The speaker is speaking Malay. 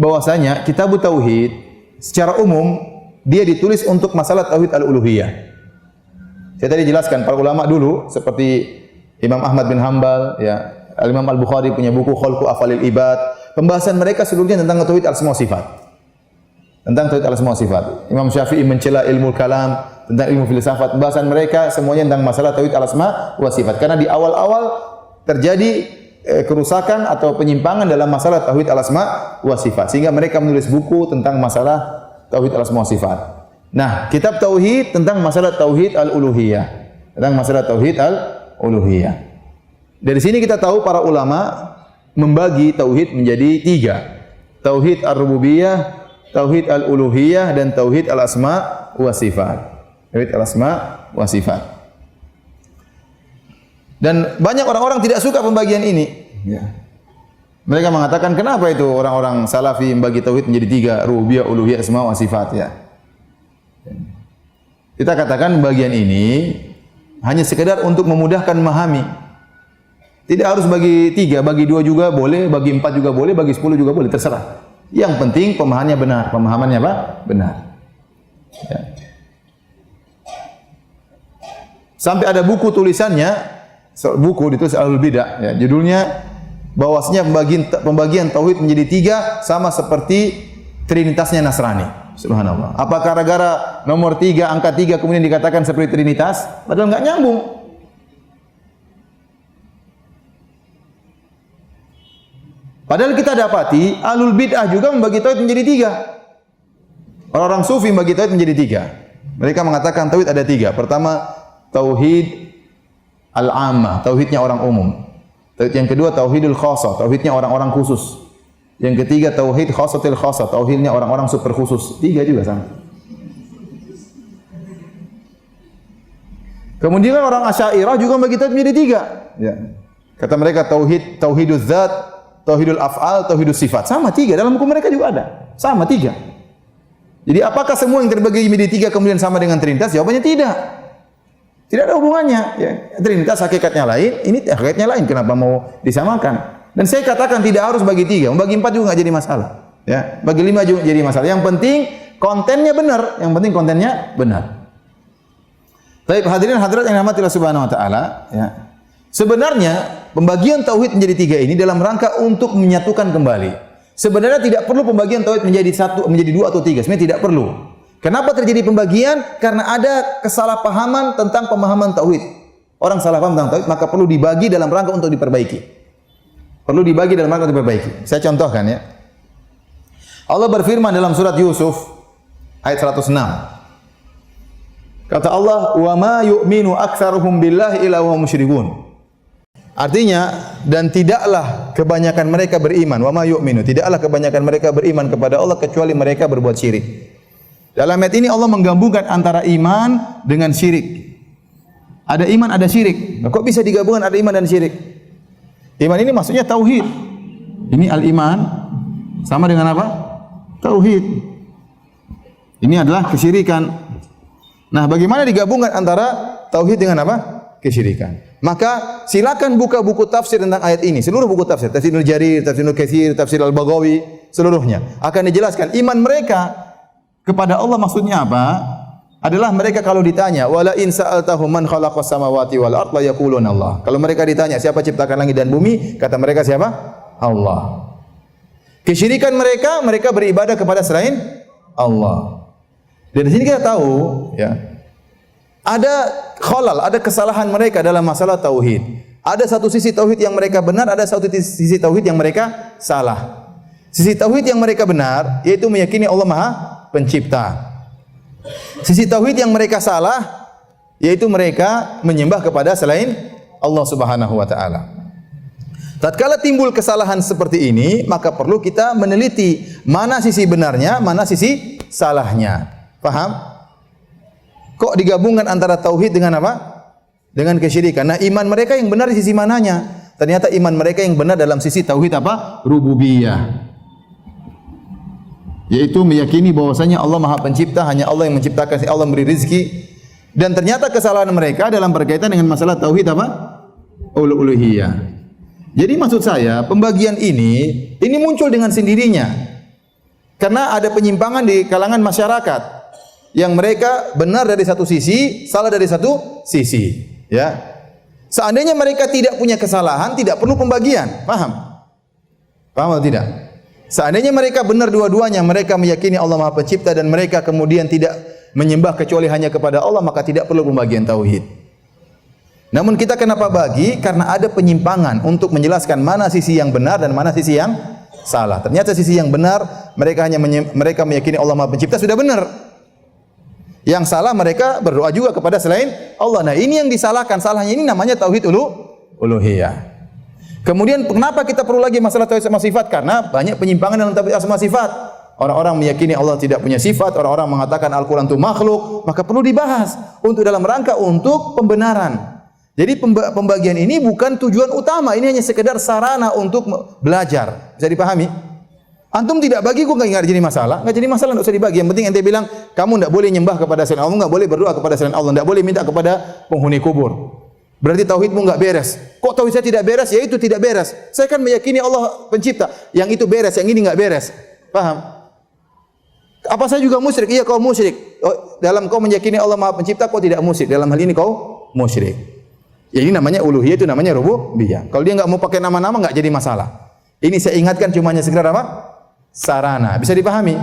bahwasanya kitab tauhid secara umum dia ditulis untuk masalah tauhid al-uluhiyah. Saya tadi jelaskan para ulama dulu seperti Imam Ahmad bin Hanbal, ya, Imam Al-Bukhari punya buku Khalqu Afalil Ibad. Pembahasan mereka seluruhnya tentang tauhid al-asma wa sifat. Tentang tauhid al-asma wa sifat. Imam Syafi'i mencela ilmu kalam, tentang ilmu filsafat. Pembahasan mereka semuanya tentang masalah tauhid al-asma wa sifat. Karena di awal-awal terjadi kerusakan atau penyimpangan dalam masalah tauhid al-asma wa sifat, sehingga mereka menulis buku tentang masalah tauhid al-asma wa sifat. Nah, kitab tauhid tentang masalah tauhid al-uluhiyah, tentang masalah tauhid al-uluhiyah. Dari sini kita tahu para ulama membagi tauhid menjadi 3. Tauhid ar-rububiyah, tauhid al-uluhiyah, dan tauhid al-asma wa sifat. Tauhid al-asma wa sifat. Dan banyak orang-orang tidak suka pembagian ini. Ya. Mereka mengatakan, kenapa itu orang-orang salafi membagi tauhid menjadi 3, rububiyah, uluhiyah, asma wa sifat, ya. Kita katakan bagian ini hanya sekedar untuk memudahkan memahami. Tidak harus bagi 3, bagi 2 juga boleh, bagi 4 juga boleh, bagi 10 juga boleh, terserah. Yang penting pemahamannya benar. Pemahamannya apa? Benar. Ya. Sampai ada buku tulisannya, buku ditulis Ahlul Bidah, ya, judulnya bahwasanya pembagian tauhid menjadi 3 sama seperti trinitasnya Nasrani. Subhanallah. Apakah gara-gara nomor 3, angka 3 kemudian dikatakan seperti trinitas? Padahal enggak nyambung. Padahal kita dapati Ahlul Bid'ah juga membagi tauhid menjadi 3. Orang-orang sufi membagi tauhid menjadi 3. Mereka mengatakan tauhid ada 3. Pertama, tauhid al-ammah, tauhidnya orang umum. Tauhid yang kedua, tauhidul khassah, tauhidnya orang-orang khusus. Yang ketiga, tauhid khassatil khassah, tauhidnya orang-orang super khusus. 3 juga sama. Kemudian orang Asy'ariyah juga membagi tauhid menjadi 3. Ya. Kata mereka tauhiduz zat, tauhidul af'al, tauhidus sifat. Sama 3, dalam hukum mereka juga ada. Sama 3. Jadi apakah semua yang terbagi menjadi 3 kemudian sama dengan trinitas? Jawabannya tidak. Tidak ada hubungannya. Ya. Trinitas hakikatnya lain, ini hakikatnya lain. Kenapa mau disamakan? Dan saya katakan tidak harus bagi 3. Bagi 4 juga enggak jadi masalah. Ya. Bagi 5 juga jadi masalah. Yang penting kontennya benar. Yang penting kontennya benar. Baik, hadirin hadirat yang dirahmati Allah Subhanahu wa taala, ya. Sebenarnya pembagian tauhid menjadi 3 ini dalam rangka untuk menyatukan kembali. Sebenarnya tidak perlu pembagian tauhid menjadi 1, menjadi 2 atau 3. Sebenarnya tidak perlu. Kenapa terjadi pembagian? Karena ada kesalahpahaman tentang pemahaman tauhid. Orang salah paham tentang tauhid, maka perlu dibagi dalam rangka untuk diperbaiki. Perlu dibagi dalam rangka untuk diperbaiki. Saya contohkan, ya. Allah berfirman dalam surat Yusuf ayat 106. Kata Allah, "Wa ma yu'minu aktsaruhum billahi illa hum musyrikun." Artinya, dan tidaklah kebanyakan mereka beriman, wa ma yu'minu, tidaklah kebanyakan mereka beriman kepada Allah kecuali mereka berbuat syirik. Dalam ayat ini Allah menggabungkan antara iman dengan syirik. Ada iman, ada syirik. Nah, kok bisa digabungkan ada iman dan syirik? Iman ini maksudnya tauhid. Ini al-iman sama dengan apa? Tauhid. Ini adalah kesyirikan. Nah, bagaimana digabungkan antara tauhid dengan apa? Kesyirikan. Maka silakan buka buku tafsir tentang ayat ini. Seluruh buku tafsir, Tafsir Ibnu Jarir, Tafsir Ibnu Katsir, Tafsir Al-Baghawi, seluruhnya akan dijelaskan iman mereka kepada Allah maksudnya apa? Adalah mereka kalau ditanya, wala in sa'altahum man khalaqas samawati wal ardh la yaquluna Allah. Kalau mereka ditanya siapa ciptakan langit dan bumi, kata mereka siapa? Allah. Kesyirikan mereka, mereka beribadah kepada selain Allah. Dan di sini kita tahu, ya, ada khalal, ada kesalahan mereka dalam masalah tauhid. Ada satu sisi tauhid yang mereka benar, ada satu sisi tauhid yang mereka salah. Sisi tauhid yang mereka benar yaitu meyakini Allah Maha Pencipta. Sisi tauhid yang mereka salah yaitu mereka menyembah kepada selain Allah Subhanahu wa taala. Tatkala timbul kesalahan seperti ini, maka perlu kita meneliti mana sisi benarnya, mana sisi salahnya. Paham? Kok digabungkan antara tauhid dengan apa? Dengan kesyirikan. Nah, iman mereka yang benar di sisi mananya? Ternyata iman mereka yang benar dalam sisi tauhid apa? Rububiyah. Yaitu meyakini bahwasanya Allah Maha Pencipta, hanya Allah yang menciptakan, Allah memberi rezeki. Dan ternyata kesalahan mereka dalam berkaitan dengan masalah tauhid apa? Uluhiyah. Jadi maksud saya, pembagian ini muncul dengan sendirinya. Karena ada penyimpangan di kalangan masyarakat yang mereka benar dari satu sisi, salah dari satu sisi, ya. Seandainya mereka tidak punya kesalahan, tidak perlu pembagian. Paham? Paham atau tidak? Seandainya mereka benar dua-duanya, mereka meyakini Allah Maha Pencipta dan mereka kemudian tidak menyembah kecuali hanya kepada Allah, maka tidak perlu pembagian tauhid. Namun kita kenapa bagi? Karena ada penyimpangan untuk menjelaskan mana sisi yang benar dan mana sisi yang salah. Ternyata sisi yang benar mereka meyakini Allah Maha Pencipta sudah benar. Yang salah mereka berdoa juga kepada selain Allah. Nah, ini yang disalahkan. Salahnya ini namanya tauhid uluhiyah. Kemudian kenapa kita perlu lagi masalah tauhid asma sifat? Karena banyak penyimpangan dalam tauhid asma sifat. Orang-orang meyakini Allah tidak punya sifat, orang-orang mengatakan Al-Qur'an itu makhluk, maka perlu dibahas untuk dalam rangka untuk pembenaran. Jadi pembagian ini bukan tujuan utama, ini hanya sekedar sarana untuk belajar. Bisa dipahami? Antum tidak bagi, kok enggak jadi masalah. Enggak jadi masalah, enggak usah dibagi. Yang penting ente bilang, kamu enggak boleh nyembah kepada selain Allah, enggak boleh berdoa kepada selain Allah, enggak boleh minta kepada penghuni kubur. Berarti tauhidmu enggak beres. Kok tauhid saya tidak beres? Ya itu tidak beres. Saya kan meyakini Allah Pencipta. Yang itu beres, yang ini enggak beres. Paham? Apa saya juga musyrik? Iya, kau musyrik. Oh, dalam kau meyakini Allah Maha Pencipta, kau tidak musyrik. Dalam hal ini kau musyrik. Ya, ini namanya uluhiyah, itu namanya rububiyah. Kalau dia enggak mau pakai nama-nama enggak jadi masalah. Ini saya ingatkan cuma hanya sekedar apa? Sarana. Bisa dipahami?